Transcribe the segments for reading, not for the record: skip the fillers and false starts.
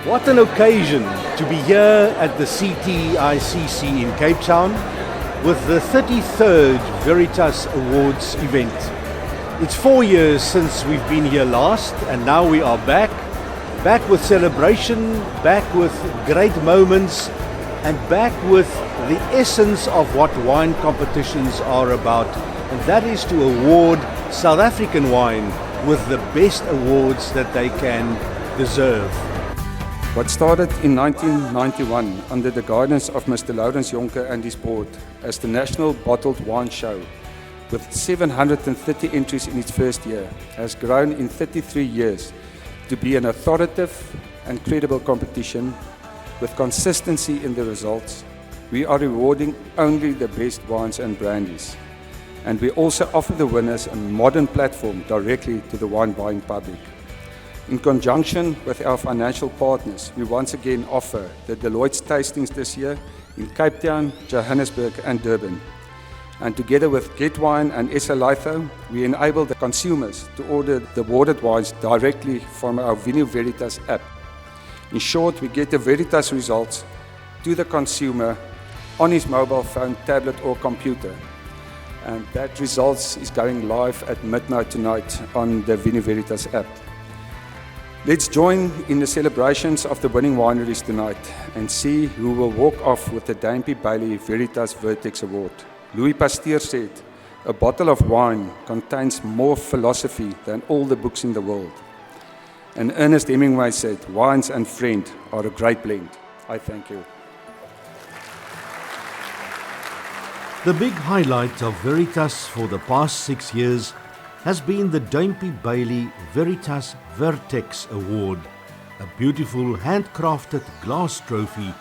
What an occasion to be here at the CTICC in Cape Town with the 33rd VERITAS Awards event. It's 4 years since we've been here last, and now we are back with celebration, back with great moments, and back with the essence of what wine competitions are about, and that is to award South African wine with the best awards that they can deserve. What started in 1991 under the guidance of Mr. Lourens Jonker and his board as the National Bottled Wine Show, with 730 entries in its first year, has grown in 33 years to be an authoritative and credible competition with consistency in the results. We are rewarding only the best wines and brandies, and we also offer the winners a modern platform directly to the wine buying public. In conjunction with our financial partners, we once again offer the Deloitte's tastings this year in Cape Town, Johannesburg and Durban. And together with Get Wine and SA Litho, we enable the consumers to order the awarded wines directly from our Vino Veritas app. In short, we get the Veritas results to the consumer on his mobile phone, tablet or computer. And that results is going live at midnight tonight on the Vino Veritas app. Let's join in the celebrations of the winning wineries tonight and see who will walk off with the Dampy Bailey Veritas Vertex Award. Louis Pasteur said, "A bottle of wine contains more philosophy than all the books in the world." And Ernest Hemingway said, "Wines and friend are a great blend." I thank you. The big highlight of Veritas for the past 6 years has been the Dampy Bailey Veritas Vertex Award, a beautiful handcrafted glass trophy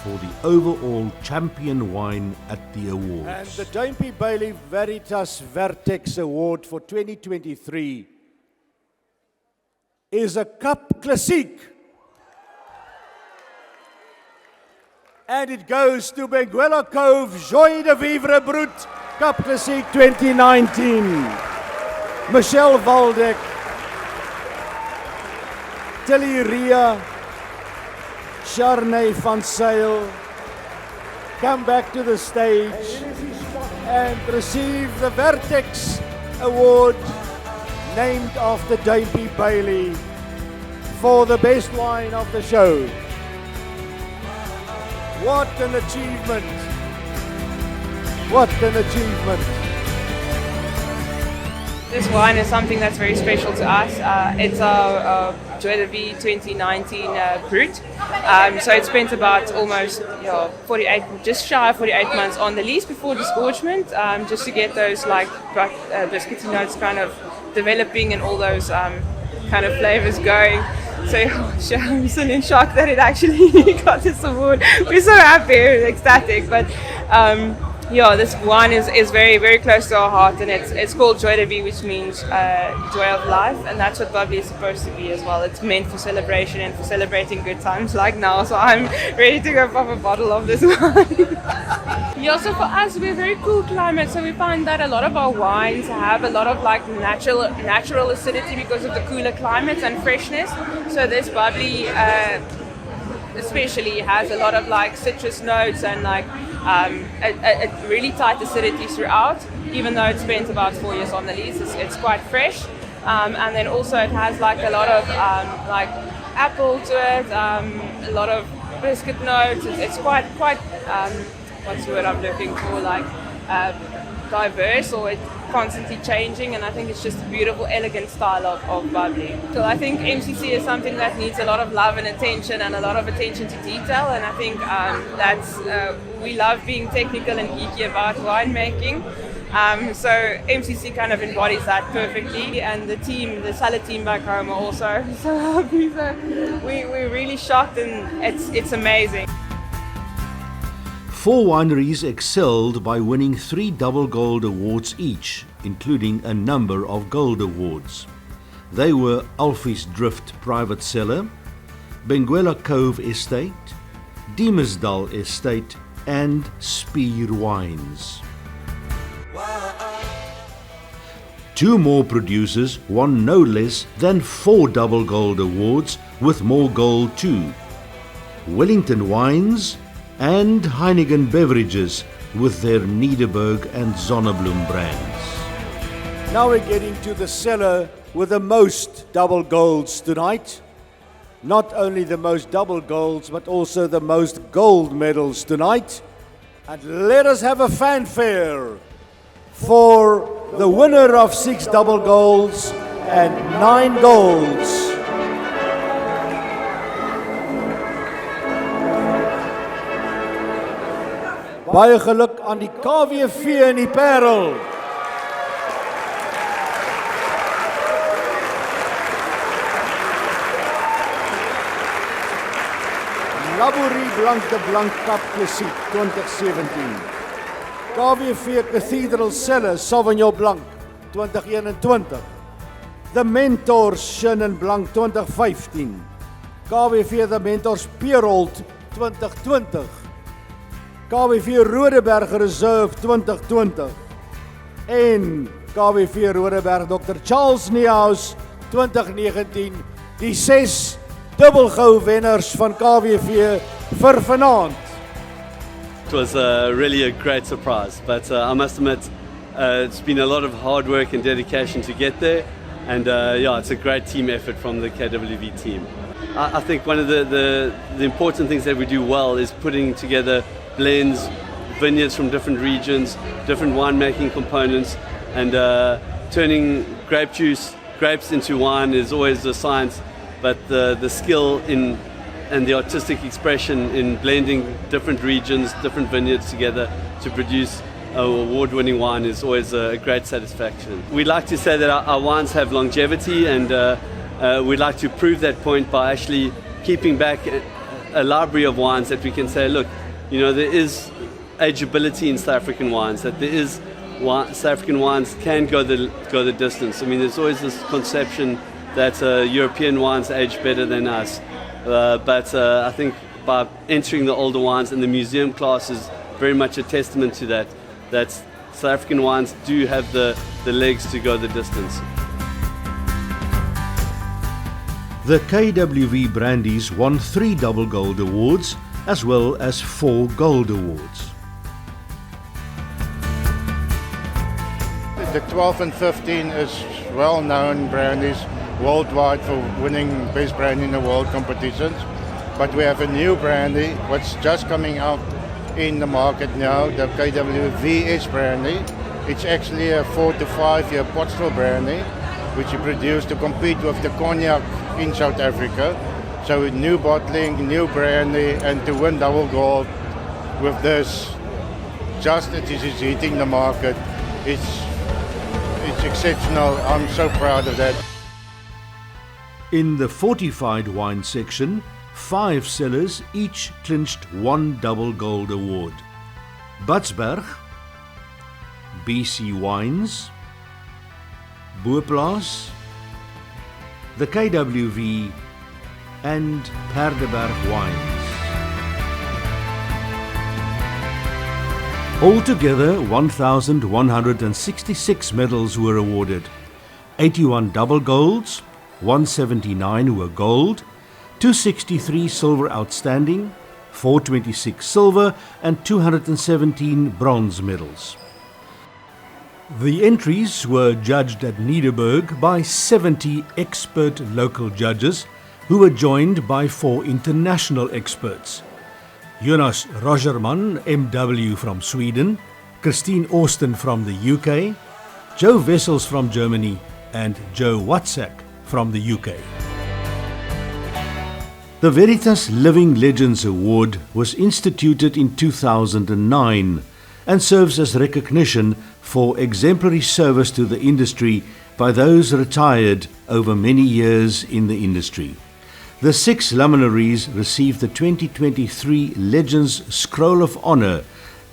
for the overall champion wine at the awards. And the Dampy Bailey Veritas Vertex Award for 2023 is a Cup Classique. And it goes to Benguela Cove Joy de Vivre Brut Cup Classique 2019. Michelle Waldeck, Tilly Ria, Charney van Zyl, come back to the stage and receive the Vertex Award named after Dampy Bailey for the best wine of the show. What an achievement! What an achievement! This wine is something that's very special to us. It's our Joy de Vie 2019 Brut. So it spent about almost 48, just shy of 48 months on the lees before disgorgement, just to get those like biscuity notes kind of developing and all those kind of flavors going. So I'm still in shock that it actually got this award. We're so happy, ecstatic, but this wine is very, very close to our heart, and it's called Joy de Vie, which means joy of life, and that's what bubbly is supposed to be as well. It's meant for celebration and for celebrating good times like now, so I'm ready to go pop a bottle of this wine. So for us, we're a very cool climate, so we find that a lot of our wines have a lot of like natural acidity because of the cooler climates and freshness. So this bubbly especially has a lot of like citrus notes and like a really tight acidity throughout, even though it spent about 4 years on the lees. It's quite fresh, and then also it has like a lot of like apple to it, a lot of biscuit notes. It's quite what's the word I'm looking for, like diverse, or it's constantly changing, and I think it's just a beautiful, elegant style of bubbly. So I think MCC is something that needs a lot of love and attention, and a lot of attention to detail, and I think we love being technical and geeky about winemaking. So MCC kind of embodies that perfectly, and the team, the cellar team back home are also so happy. So we're really shocked, and it's amazing. 4 wineries excelled by winning 3 double gold awards each, including a number of gold awards. They were Alfie's Drift Private Cellar, Benguela Cove Estate, Diemesdal Estate and Spier Wines. 2 more producers won no less than 4 double gold awards, with more gold too. Wellington Wines, and Heineken Beverages with their Nederburg and Zonnebloem brands. Now we're getting to the seller with the most double golds tonight. Not only the most double golds, but also the most gold medals tonight. And let us have a fanfare for the winner of 6 double golds and 9 golds. Baie geluk aan die KWV en die Parel. Laborie Blank de Blank Cup Klassiek 2017. KWV Cathedral Celle Sauvignon Blanc 2021. The Mentors Chenin Blanc 2015. KWV The Mentors Peerold 2020. KWV Rodeberg Reserve 2020 en KWV Rodeberg Dr. Charles Niehaus 2019, die 6 dubbelgou wenners van KWV vir vanaand. It was really a great surprise, but I must admit it's been a lot of hard work and dedication to get there, and yeah, it's a great team effort from the KWV team. I think one of the important things that we do well is putting together blends, vineyards from different regions, different winemaking components, and turning grapes into wine is always a science, but the skill in and the artistic expression in blending different regions, different vineyards together to produce award-winning wine is always a great satisfaction. We like to say that our wines have longevity, and we'd like to prove that point by actually keeping back a library of wines that we can say, look, you know, there is ageability in South African wines, that there is South African wines can go the distance. I mean, there's always this conception that European wines age better than us, but I think by entering the older wines, and the museum class is very much a testament to that, that South African wines do have the legs to go the distance. The KWV brandies won 3 double gold awards as well as 4 gold awards. The 12 and 15 is well-known brandies worldwide for winning best brandy in the world competitions. But we have a new brandy, what's just coming out in the market now, the KWVS brandy. It's actually a 4 to 5 year pot still brandy, which we produce to compete with the cognac in South Africa. So new bottling, new brandy, and to win double gold with this, just as it is hitting the market, it's exceptional. I'm so proud of that. In the Fortified wine section, 5 sellers each clinched 1 double gold award. Batsberg, BC Wines, Boerplaas, the KWV, and Paardeberg Wines. Altogether, 1,166 medals were awarded. 81 double golds, 179 were gold, 263 silver outstanding, 426 silver, and 217 bronze medals. The entries were judged at Nederburg by 70 expert local judges, who were joined by 4 international experts. Jonas Rogerman, MW from Sweden, Christine Austin from the UK, Joe Wessels from Germany, and Joe Watzak from the UK. The Veritas Living Legends Award was instituted in 2009 and serves as recognition for exemplary service to the industry by those retired over many years in the industry. The 6 luminaries received the 2023 Legends Scroll of Honour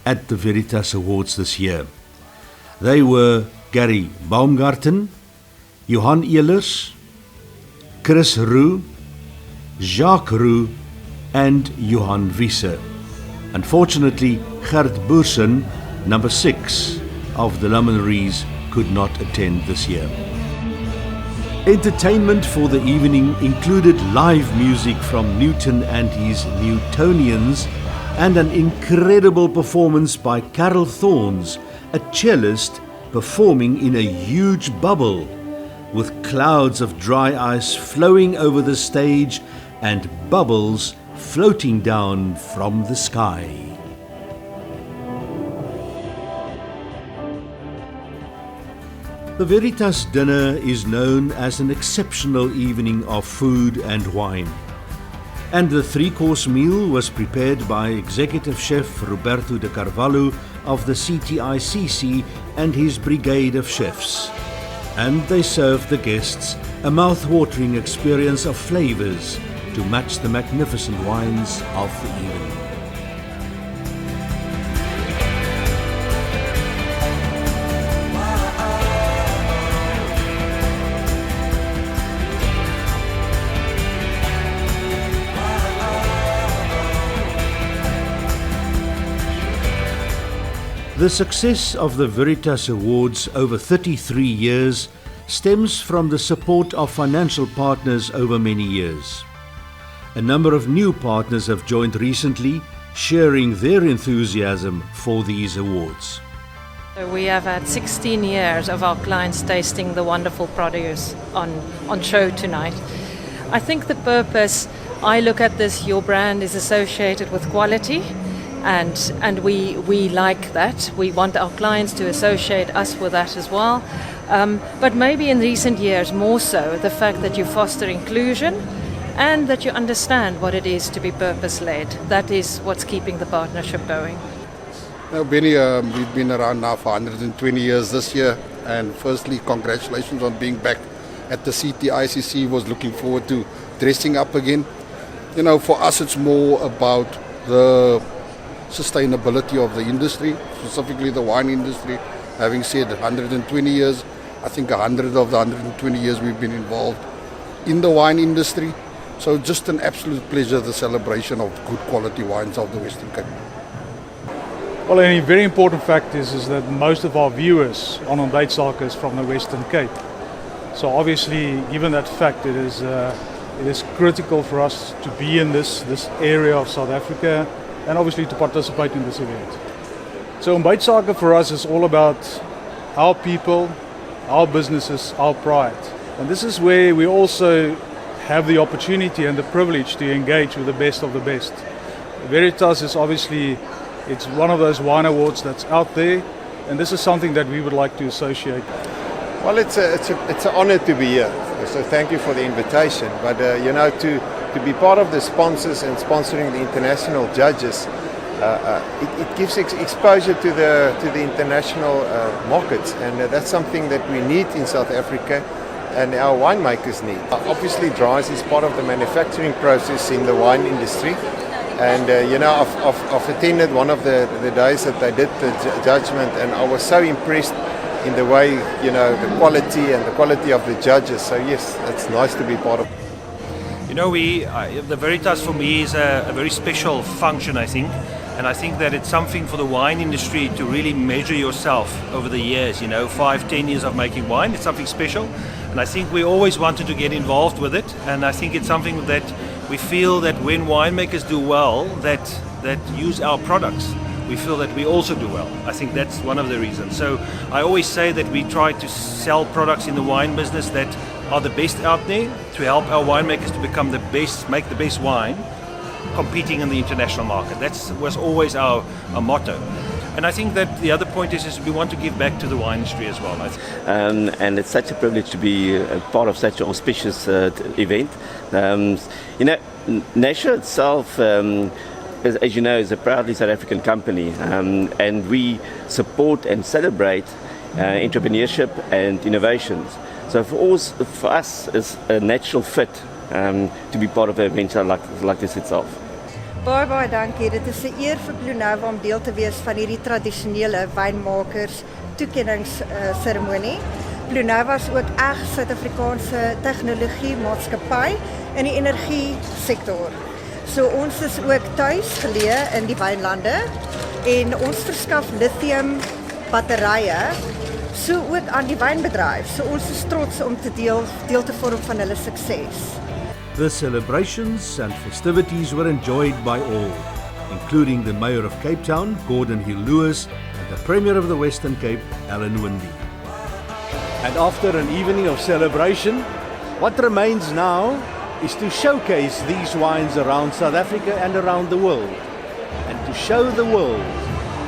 at the Veritas Awards this year. They were Gary Baumgarten, Johan Ehlers, Chris Roux, Jacques Roux, and Johan Wiese. Unfortunately, Gert Boersen, number 6 of the luminaries, could not attend this year. Entertainment for the evening included live music from Newton and his Newtonians and an incredible performance by Carol Thorns, a cellist performing in a huge bubble, with clouds of dry ice flowing over the stage and bubbles floating down from the sky. The Veritas dinner is known as an exceptional evening of food and wine. And the three-course meal was prepared by Executive Chef Roberto de Carvalho of the CTICC and his brigade of chefs. And they served the guests a mouth-watering experience of flavors to match the magnificent wines of the evening. The success of the VERITAS Awards over 33 years stems from the support of financial partners over many years. A number of new partners have joined recently, sharing their enthusiasm for these awards. We have had 16 years of our clients tasting the wonderful produce on show tonight. I think the purpose, I look at this, your brand is associated with quality. And we like that. We want our clients to associate us with that as well. But maybe in recent years more so, the fact that you foster inclusion and that you understand what it is to be purpose-led. That is what's keeping the partnership going. Now, Benny, we've been around now for 120 years this year. And firstly, congratulations on being back at the CTICC. Was looking forward to dressing up again. You know, for us it's more about the sustainability of the industry, specifically the wine industry. Having said 120 years, I think 100 of the 120 years we've been involved in the wine industry. So just an absolute pleasure, the celebration of good quality wines of the Western Cape. Well, a very important fact is that most of our viewers on Ontbytsake is from the Western Cape. So obviously, given that fact, it is critical for us to be in this area of South Africa and obviously to participate in this event. So Ontbytsake for us is all about our people, our businesses, our pride. And this is where we also have the opportunity and the privilege to engage with the best of the best. Veritas is obviously, it's one of those wine awards that's out there, and this is something that we would like to associate. Well, it's an honor to be here. So thank you for the invitation. But you know, to be part of the sponsors and sponsoring the international judges, it gives exposure to the international markets, and that's something that we need in South Africa, and our winemakers need. Obviously, Dries is part of the manufacturing process in the wine industry, and you know, I've attended one of the days that they did the judgment, and I was so impressed in the way, you know, the quality of the judges. So yes, it's nice to be part of. You know, the Veritas for me is a very special function, I think, and I think that it's something for the wine industry to really measure yourself over the years, you know, 5-10 years of making wine. It's something special, and I think we always wanted to get involved with it, and I think it's something that we feel that when winemakers do well, that use our products, we feel that we also do well. I think that's one of the reasons. So I always say that we try to sell products in the wine business that are the best out there to help our winemakers to become the best, make the best wine, competing in the international market. That was always our motto. And I think that the other point is we want to give back to the wine industry as well. And it's such a privilege to be a part of such an auspicious event. You know, Nasher itself, as you know, is a proudly South African company, and we support and celebrate entrepreneurship and innovations. So for us, it's a natural fit to be part of an adventure like this itself. Baie dankie. Dit is 'n eer vir Blue Nova om deel te wees van hierdie tradisionele wynmakers toekenningsseremonie. Blue Nova is ook 'n Suid-Afrikaanse tegnologie maatskappy in die energie sektor. So ons is ook tuis geleë in die wynlande en ons verskaf lithium batterye So ook aan die wynbedryf. So ons is trots om te deel te vorm van hulle sukses. The celebrations and festivities were enjoyed by all, including the Mayor of Cape Town, Gordon Hill-Lewis, and the Premier of the Western Cape, Alan Winde. And after an evening of celebration, what remains now is to showcase these wines around South Africa and around the world, and to show the world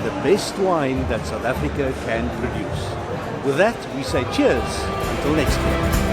the best wine that South Africa can produce. With that, we say cheers until next year.